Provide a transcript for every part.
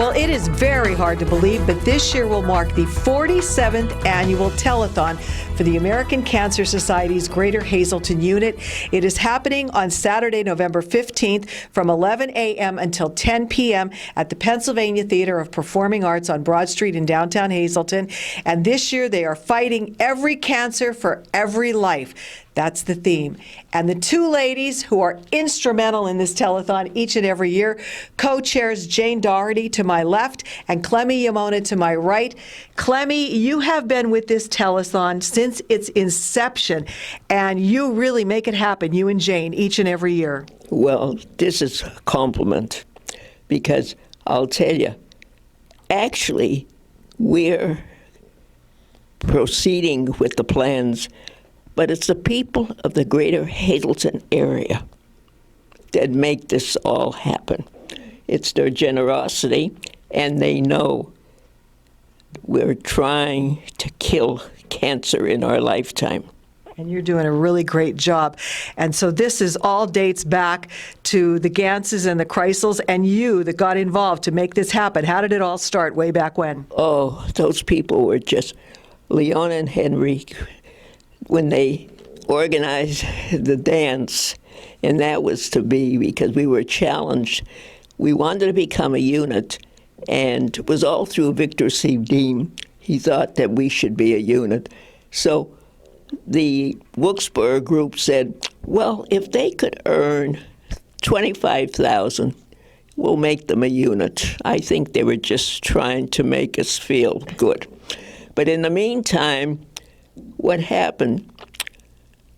Well, it is very hard to believe, but this year will mark the 47th annual Telethon for the American Cancer Society's Greater Hazleton Unit. It is happening on Saturday, November 15th from 11 a.m. until 10 p.m. at the Pennsylvania Theater of Performing Arts on Broad Street in downtown Hazleton. And this year they are fighting every cancer for every life. That's the theme. And the two ladies who are instrumental in this telethon each and every year, co-chairs Jane Dougherty to my left and Clemie Yamona to my right. Clemie, you have been with this telethon since its inception, and you really make it happen, you and Jane, each and every year. Well, this is a compliment, because I'll tell you, actually, we're proceeding with the plans, but it's the people of the greater Hazleton area that make this all happen. It's their generosity, and they know we're trying to kill cancer in our lifetime. And you're doing a really great job. And so this is all dates back to the Ganses and the Kreisels and you that got involved to make this happen. How did it all start way back when? Oh, those people were just, Leona and Henry, when they organized the dance, and that was to be because we were challenged. We wanted to become a unit, and it was all through Victor C. Dean. He thought that we should be a unit. So the Wilkesboro group said, well, if they could earn $25,000, we'll make them a unit. I think they were just trying to make us feel good. But in the meantime, what happened,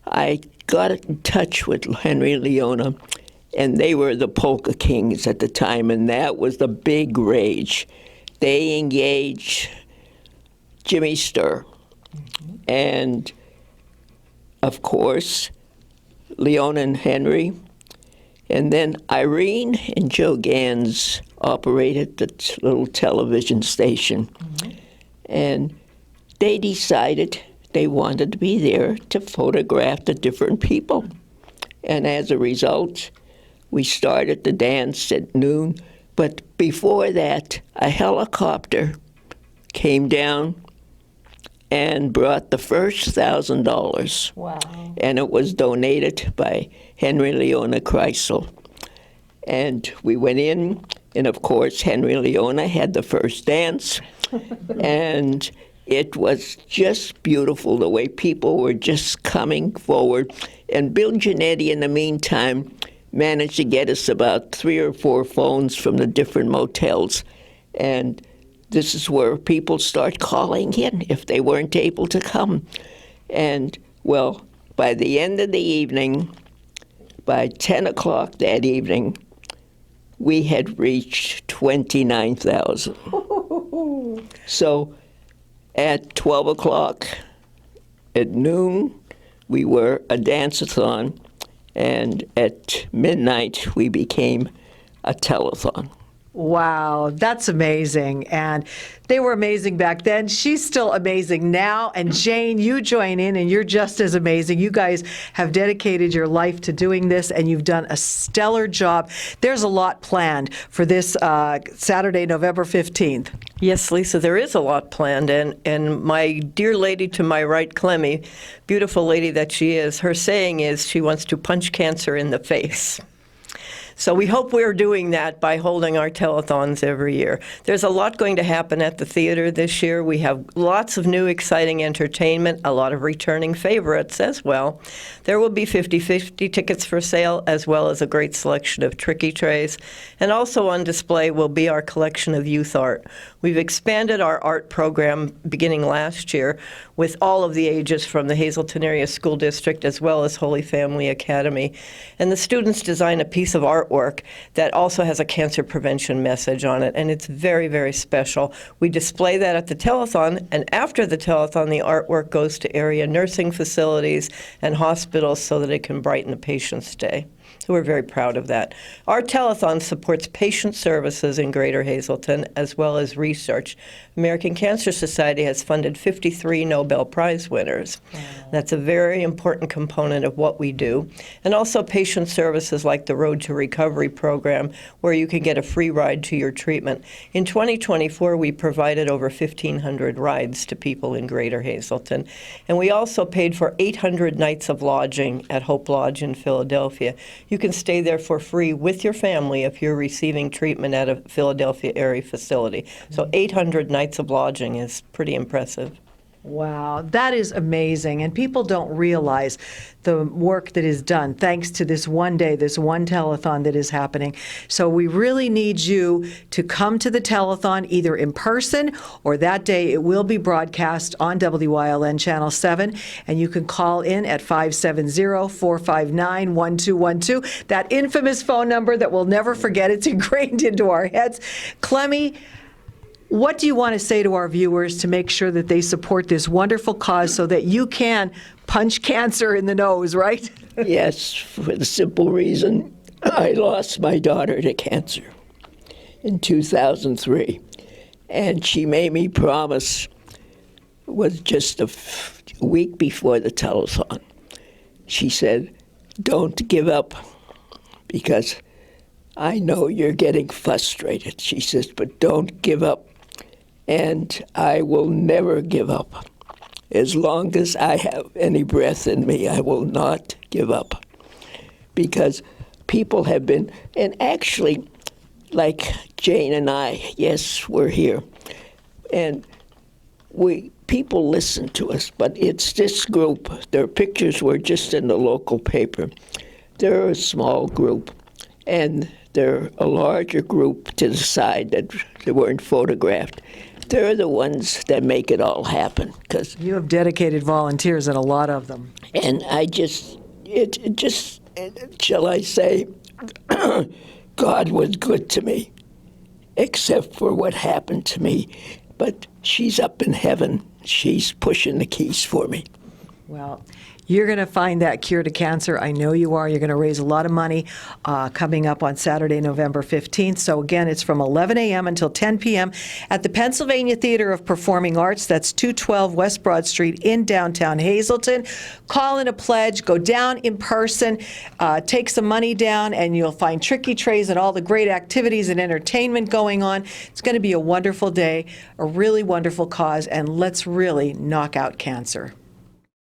I got in touch with Henry and Leona, and they were the polka kings at the time, and that was the big rage. They engaged Jimmy Sturr. And, of course, Leona and Henry. And then Irene and Joe Gans operated the little television station. And they decided they wanted to be there to photograph the different people. And as a result, we started the dance at noon. But before that, a helicopter came down and brought the first $1,000. Wow. And it was donated by Henry Leona Kreisel. And we went in, and of course, Henry Leona had the first dance. And it was just beautiful, the way people were just coming forward. And Bill Giannetti, in the meantime, managed to get us about 3 or 4 phones from the different motels. And this is where people start calling in if they weren't able to come. And, well, by the end of the evening, by 10 o'clock that evening, we had reached 29,000. So at 12 o'clock, at noon, we were a dance-a-thon, and at midnight, we became a telethon. Wow, that's amazing. And they were amazing back then. She's still amazing now. And Jane, you join in and you're just as amazing. You guys have dedicated your life to doing this and you've done a stellar job. There's a lot planned for this Saturday, November 15th. Yes, Lisa, there is a lot planned. And my dear lady to my right, Clemie, beautiful lady that she is, her saying is she wants to punch cancer in the face. So we hope we're doing that by holding our telethons every year. There's a lot going to happen at the theater this year. We have lots of new exciting entertainment, a lot of returning favorites as well. There will be 50/50 tickets for sale, as well as a great selection of tricky trays. And also on display will be our collection of youth art. We've expanded our art program beginning last year with all of the ages from the Hazleton Area School District as well as Holy Family Academy. And the students design a piece of artwork that also has a cancer prevention message on it, and it's very, very special. We display that at the telethon, and after the telethon, the artwork goes to area nursing facilities and hospitals so that it can brighten the patient's day. So we're very proud of that. Our telethon supports patient services in Greater Hazleton as well as research. American Cancer Society has funded 53 Nobel Prize winners. Wow. That's a very important component of what we do. And also patient services like the Road to Recovery program, where you can get a free ride to your treatment. In 2024, we provided over 1,500 rides to people in Greater Hazleton. And we also paid for 800 nights of lodging at Hope Lodge in Philadelphia. You can stay there for free with your family if you're receiving treatment at a Philadelphia area facility. So 800 nights of lodging is pretty impressive. Wow, that is amazing. And people don't realize the work that is done thanks to this one day, this one telethon that is happening. So we really need you to come to the telethon either in person or that day it will be broadcast on WYLN Channel 7. And you can call in at 570-459-1212. That infamous phone number that we'll never forget. It's ingrained into our heads. Clemie, what do you want to say to our viewers to make sure that they support this wonderful cause so that you can punch cancer in the nose, right? Yes, for the simple reason I lost my daughter to cancer in 2003. And she made me promise, it was just a week before the telethon. She said, "Don't give up, because I know you're getting frustrated." She says, "But don't give up." And I will never give up. As long as I have any breath in me, I will not give up. Because people have been, and actually, like Jane and I, yes, we're here, and people listen to us, but it's this group. Their pictures were just in the local paper. They're a small group, and they're a larger group to the side that they weren't photographed. They're the ones that make it all happen. 'Cause You have dedicated volunteers and a lot of them. and shall I say, God was good to me, except for what happened to me. But she's up in heaven. She's pushing the keys for me. Well, you're going to find that cure to cancer. I know you are. You're going to raise a lot of money coming up on Saturday, November 15th. So again, it's from 11 a.m. until 10 p.m. at the Pennsylvania Theater of Performing Arts. That's 212 West Broad Street in downtown Hazleton. Call in a pledge. Go down in person. Take some money down, and you'll find tricky trays and all the great activities and entertainment going on. It's going to be a wonderful day, a really wonderful cause, and let's really knock out cancer.